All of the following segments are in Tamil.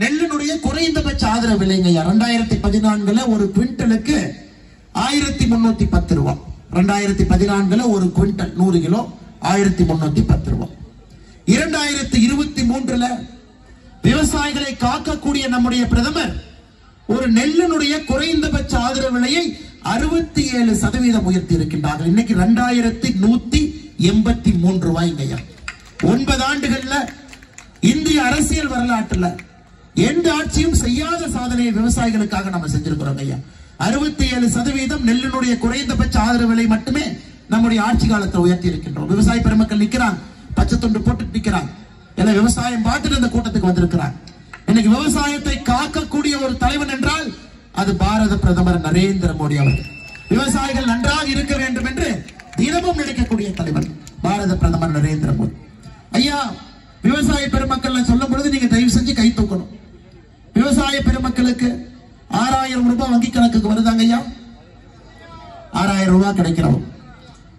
நெல்லினுடைய குறைந்தபட்ச ஆதரவு விலைங்க 2014 ஒரு குவிண்டலுக்கு 1310 ரூபாய். 2014 ஒரு குவிண்டல் 100 கிலோ 1310 ரூபாய். 2023 விவசாயிகளை காக்கக்கூடிய நம்முடைய பிரதமர் ஒரு நெல்லினுடைய குறைந்தபட்ச ஆதரவு விலையை 67% உயர்த்தி இருக்கின்றார்கள். இன்னைக்கு 2183 ரூபாய்ங்கய்யா. 9 ஆண்டுகள்ல இந்திய அரசியல் வரலாற்றுல எந்த ஆட்சியும் செய்யாத சாதனையை விவசாயிகளுக்காக நம்ம செஞ்சிருக்கிறோம் ஐயா. 67% நெல்லினுடைய குறைந்தபட்ச ஆதரவு விலை மட்டுமே நம்முடைய ஆட்சி காலத்தில் உயர்த்தி இருக்கின்றோம். விவசாய பெருமக்கள் நிக்கிறாங்க, பச்சை துண்டு போட்டு நிக்கிறாங்க. எல்லாம் விவசாயம் பார்த்துட்டு இந்த கூட்டத்துக்கு வந்திருக்கிறாங்க. இன்னைக்கு விவசாயத்தை காக்கக்கூடிய ஒரு தலைவன் என்றால் அது பாரத பிரதமர் நரேந்திர மோடி அவர்கள். விவசாயிகள் நன்றாக இருக்க வேண்டும் என்று தினமும் நினைக்கக்கூடிய தலைவன் பாரத பிரதமர் நரேந்திர மோடி ஐயா. விவசாய பெருமக்கள் சொல்லும் பொழுது நீங்க தயவு செஞ்சு கை தூக்கணும். விவசாய பெருமக்களுக்கு 6000 ரூபாய் வங்கி கணக்குக்கு வருதாங்க ஐயா. 6000 ரூபாய் கிடைக்கிறோம்.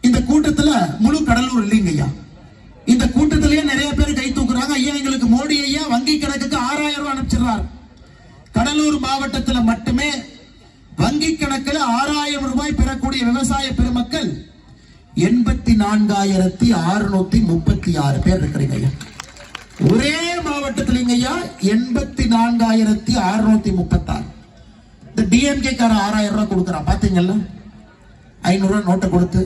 இந்த கூட்டத்துல முழு கடலூர் இல்லைங்க ஐயா. இந்த கூட்டத்திலேயே நிறைய பேர் கை தூக்குறாங்க. ஐயா எங்களுக்கு மோடி ஐயா வங்கி கணக்குக்கு 6000 ரூபாய் அனுப்பிச்சிடுறாரு. கடலூர் மாவட்டத்தில் மட்டுமே வங்கி கணக்கில் 6000 ரூபாய் பெறக்கூடிய விவசாய பெருமக்கள் 84,636 பேர் இருக்கிறீங்க ஐயா. ஒரே மாவட்டத்தில் 84,636. இந்த டிஎம்கே கார 6000 ரூபாய் கொடுக்கிறான் பாத்தீங்கல்ல. 500 ரூபாய் நோட்டை கொடுத்து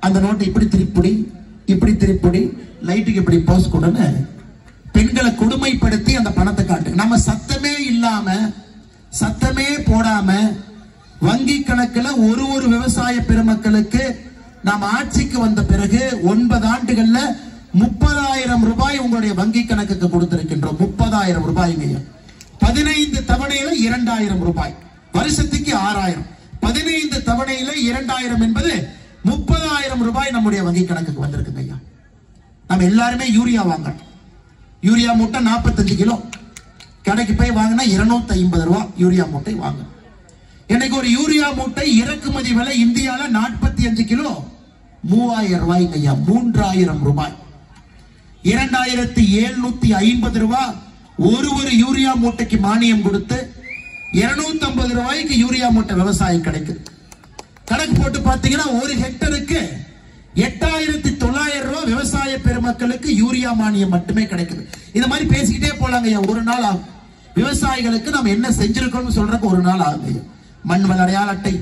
அந்த நோட்டை இப்படி திருப்பி இப்படி திருப்பி லைட்டுக்கு இப்படி போஸ் கொடுன்னு பெண்களை கொடுமைப்படுத்தி அந்த பணத்தை காட்டு. நம்ம சத்தமே இல்லாம சத்தமே போடாம வங்கி கணக்குல ஒரு விவசாய பெருமக்களுக்கு நாம் ஆட்சிக்கு வந்த பிறகு 9 ஆண்டுகள்ல 30,000 ரூபாய் உங்களுடைய வங்கி கணக்குக்கு கொடுத்திருக்கின்றோம். 30,000 ரூபாய்ங்க. 15 தவணையில 2,000 ரூபாய், வருஷத்துக்கு 6,000. 15 தவணையில 2,000 என்பது 30,000 ரூபாய் நம்முடைய வங்கி கணக்குக்கு வந்திருக்குங்க ஐயா. நம்ம எல்லாருமே யூரியா வாங்கணும். யூரியா மூட்டை 45 கிலோ கடைக்கு போய் வாங்கினா 250 ரூபாய் யூரியா மூட்டை வாங்க. இன்னைக்கு ஒரு யூரியா மூட்டை இறக்குமதி விலை இந்தியால 45 கிலோ 3,000 ரூபாய்ங்க ஐயா. 3,000 ரூபாய். 2,750 ரூபாய் ஒரு யூரியா மூட்டைக்கு மானியம் கொடுத்து 250 ரூபாய்க்கு யூரியா மூட்டை விவசாயம் கிடைக்குது. கணக்கு போட்டு பாத்தீங்கன்னா ஒரு ஹெக்டருக்கு 8,900 ரூபாய் விவசாய பெருமக்களுக்கு யூரியா மானியம் மட்டுமே கிடைக்குது. இந்த மாதிரி பேசிக்கிட்டே போலாங்க ஐயா. ஒரு நாள் ஆகும். விவசாயிகளுக்கு நம்ம என்ன செஞ்சிருக்கோம்னு சொல்றதுக்கு ஒரு நாள் ஆகும் ஐயா. மண்வள அடையாள அட்டை,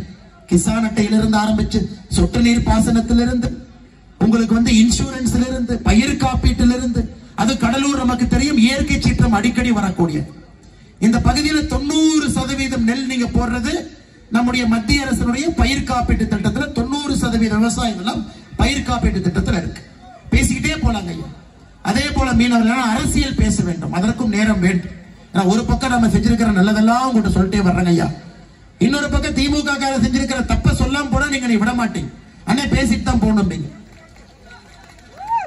கிசான் அட்டையிலிருந்து ஆரம்பிச்சு சொட்டு நீர் பாசனத்திலிருந்து உங்களுக்கு இன்சூரன்ஸ்ல இருந்து பயிர் காப்பீட்டிலிருந்து அது கடலூர் நமக்கு தெரியும் இயற்கை சீற்றம் அடிக்கடி வரக்கூடிய இந்த பகுதியில் 90% நெல் நீங்க போடுறது நம்முடைய மத்திய அரசினுடைய பயிர் காப்பீட்டு திட்டத்துல 90% விவசாயிகள் பயிர் காப்பீட்டு திட்டத்தில் இருக்கு. பேசிக்கிட்டே போலாங்க ஐயா. அதே போல மீனவர்கள் அரசியல் பேச வேண்டும், அதற்கும் நேரம் வேண்டும். ஒரு பக்கம் நம்ம செஞ்சிருக்கிற நல்லதெல்லாம் உங்கள்கிட்ட சொல்லிட்டே வர்றேங்க ஐயா. இன்னொரு பக்கம் திமுக செஞ்சிருக்கிற தப்ப சொல்லாம போனா நீங்க விட மாட்டீங்க. அண்ணே பேசிட்டு தான் போகணும்.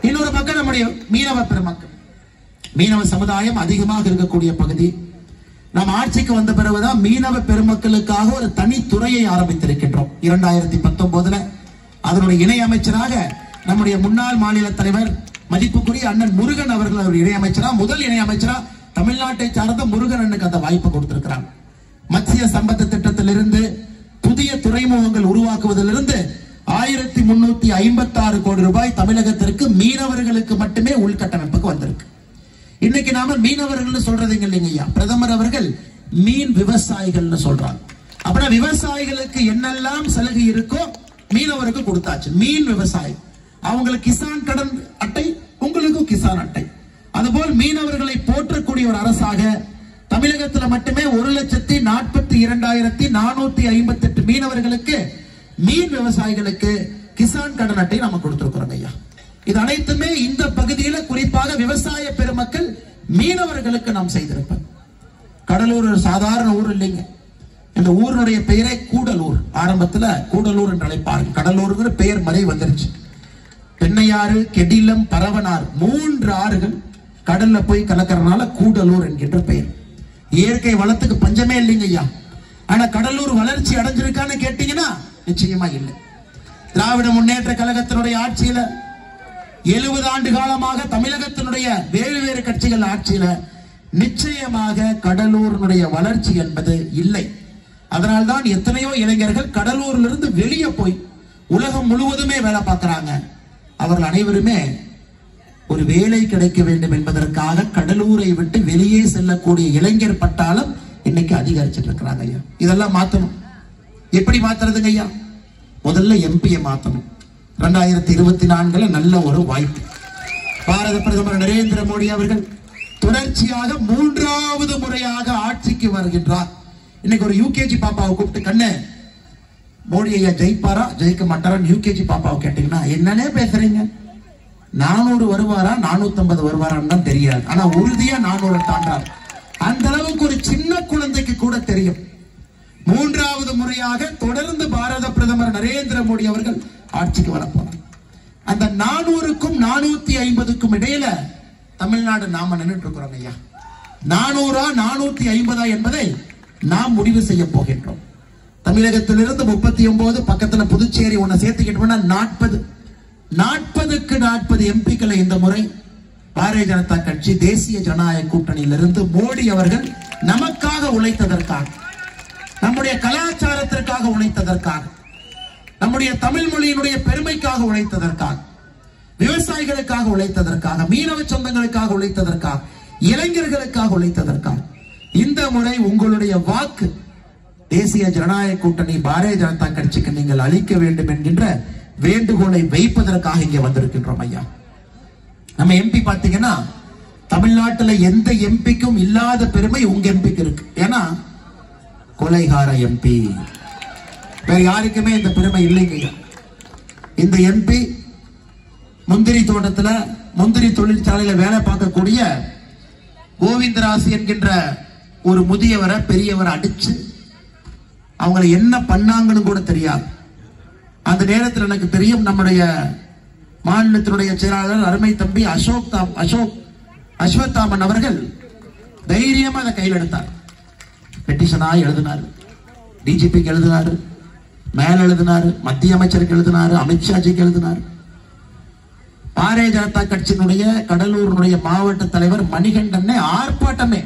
இன்னொரு பக்கம் நம்முடைய மீனவ பெருமக்கள், மீனவ சமுதாயம் அதிகமாக இருக்கக்கூடிய பகுதி. நாம் ஆட்சிக்கு வந்த பிறகுதான் மீனவ பெருமக்களுக்காக ஒரு தனி துறையை ஆரம்பித்திருக்கின்றோம். 2019 அதனுடைய இணை அமைச்சராக நம்முடைய முன்னாள் மாநில தலைவர் மதிப்புக்குரிய அண்ணன் முருகன் அவர்கள் இணை அமைச்சரா, முதல் இணை அமைச்சரா தமிழ்நாட்டை சார்ந்த முருகன் அண்ணனுக்கு அந்த வாய்ப்பு கொடுத்திருக்கிறாங்க. மத்திய சம்பந்த திட்டத்திலிருந்து புதிய துறைமுகங்கள் உருவாக்குவதிலிருந்து 1,356 கோடி ரூபாய் தமிழகத்திற்கு மீனவர்களுக்கு மட்டுமே உள்கட்டமைப்புக்கு வந்திருக்கு. இன்னைக்கு நாம மீனவர்கள் சொல்றது இல்லைங்கய்யா. பிரதமர் அவர்கள் மீன் விவசாயிகள் சொல்றாங்க. அப்படின்னா விவசாயிகளுக்கு என்னெல்லாம் சலுகை இருக்கோ மீனவருக்கு கொடுத்தாச்சு. மீன் விவசாயி அவங்களுக்கு கிசான் கடன் அட்டை, உங்களுக்கும் கிசான் அட்டை. அதுபோல் மீனவர்களை போற்றக்கூடிய ஒரு அரசாக தமிழகத்தில் மட்டுமே 1,42,458 மீனவர்களுக்கு மீன் விவசாயிகளுக்கு கிசான் கடன் அட்டை நம்ம கொடுத்திருக்கிறோம் ஐயா. இது அனைத்துமே இந்த பகுதியில் குறிப்பாக விவசாய பெருமக்கள் மீனவர்களுக்கு நாம் செய்திருப்போம். கடலூர் ஒரு சாதாரண ஊர் இல்லைங்க. இந்த ஊருடைய பெயரே கூடலூர். ஆரம்பத்தில் கூடலூர் என்று அழைப்பார்கள். கடலூருங்கிற பெயர் மறை வந்துருச்சு. பெண்ணையாறு, கெடிலம், பரவனார் 3 ஆறுகள் கடல்ல போய் கலக்கிறதுனால கூடலூர் என்கின்ற பெயர். இயற்கை வளத்துக்கு பஞ்சமே இல்லைங்க ஐயா. ஆனா கடலூர் வளர்ச்சி அடைஞ்சிருக்கான்னு கேட்டீங்கன்னா நிச்சயமா இல்லை. திராவிட முன்னேற்ற கழகத்தினுடைய ஆட்சியில 70 ஆண்டு காலமாக தமிழகத்தினுடைய வேறு கட்சிகள் ஆட்சியில நிச்சயமாக கடலூரினுடைய வளர்ச்சி என்பது இல்லை. அதனால்தான் எத்தனையோ இளைஞர்கள் கடலூரிலிருந்து இருந்து வெளியே போய் உலகம் முழுவதுமே வேலை பார்க்கிறாங்க. அவர்கள் அனைவருமே ஒரு வேலை கிடைக்க வேண்டும் என்பதற்காக கடலூரை விட்டு வெளியே செல்லக்கூடிய இளைஞர் பட்டாளம் இன்னைக்கு அதிகரிச்சிட்டு இருக்கிறாங்க ஐயா. இதெல்லாம் மாத்தணும். எப்படி மாத்துறதுங்க ஐயா? முதல்ல எம்பியை மாத்தணும். 2024 நல்ல ஒரு வாய்ப்பு. பாரத பிரதமர் நரேந்திர மோடி அவர்கள் தொடர்ச்சியாக 3வது முறையாக ஆட்சிக்கு வருகின்றார். இன்னைக்கு ஒரு யூகேஜி பாப்பாவை கூப்பிட்டு, கண்ணு மோடி ஐயா ஜெயிப்பாரா ஜெயிக்க மாட்டாரா யூகேஜி பாப்பாவை கேட்டீங்கன்னா என்னன்னே பேசுறீங்க, 400 வருவாரா 450 வருவாரான்னு தான் தெரியாது, ஆனா உறுதியா 400 தாண்டார். அந்த அளவுக்கு ஒரு சின்ன குழந்தைக்கு கூட தெரியும். 3வது முறையாக தொடர்ந்து பாரத பிரதமர் நரேந்திர மோடி அவர்கள் ஆட்சிக்கு வரப்போறார். அந்த 400க்கும் 450க்கும் இடையில தமிழ்நாடு நாம நின்றுட்டு இருக்கிறோம் ஐயா. 400 450 என்பதை நாம் முடிவு செய்ய போகின்றோம். தமிழகத்திலிருந்து 39, பக்கத்துல புதுச்சேரி ஒண்ணு சேர்த்துக்கிட்டோம்னா 40க்கு 40 எம்பிக்களை இந்த முறை பாரதிய ஜனதா கட்சி தேசிய ஜனநாயக கூட்டணியிலிருந்து மோடி அவர்கள் நமக்காக உழைத்ததற்காக, நம்முடைய கலாச்சாரத்திற்காக உழைத்ததற்காக, நம்முடைய தமிழ் மொழியினுடைய பெருமைக்காக உழைத்ததற்காக, விவசாயிகளுக்காக உழைத்ததற்காக, மீனவ சொந்தங்களுக்காக உழைத்ததற்காக, இளைஞர்களுக்காக உழைத்ததற்காக இந்த முறை உங்களுடைய வாக்கு தேசிய ஜனநாயக கூட்டணி பாரதிய ஜனதா கட்சிக்கு நீங்கள் அளிக்க வேண்டும் என்கின்ற வேண்டுகோளை வைப்பதற்காக இங்கே வந்திருக்கின்றோம் ஐயா. நம்ம எம்பி பாத்தீங்கன்னா தமிழ்நாட்டில் எந்த எம்பிக்கும் இல்லாத பெருமை உங்க எம்பிக்கு இருக்கு. ஏன்னா கொலைகார எம்பி, வேற யாருக்குமே இந்த பெருமை இல்லைங்க. இந்த எம்பி முந்திரி தோட்டத்துல முந்திரி தொழிற்சாலையில வேலை பார்க்கக்கூடிய கோவிந்தராசு என்கின்ற ஒரு முதியவரை பெரியவரை அடிச்சு அவங்களை என்ன பண்ணாங்கன்னு கூட தெரியாது. அந்த நேரத்தில் எனக்கு தெரியும், நம்முடைய மாநிலத்தினுடைய செயலாளர் அருமை தம்பி அஸ்வத்தாமன் அவர்கள் தைரியமா அதை கையில் எடுத்தார். பெட்டிஷனா எழுதினார், டிஜிபிக்கு எழுதினாரு, மேல எழுதினாரு, மத்திய அமைச்சருக்கு எழுதினாரு, அமித்ஷாஜிக்கு எழுதினார். பாரதிய ஜனதா கட்சியினுடைய கடலூருடைய மாவட்ட தலைவர் மணிகண்டனை ஆர்ப்பாட்டமே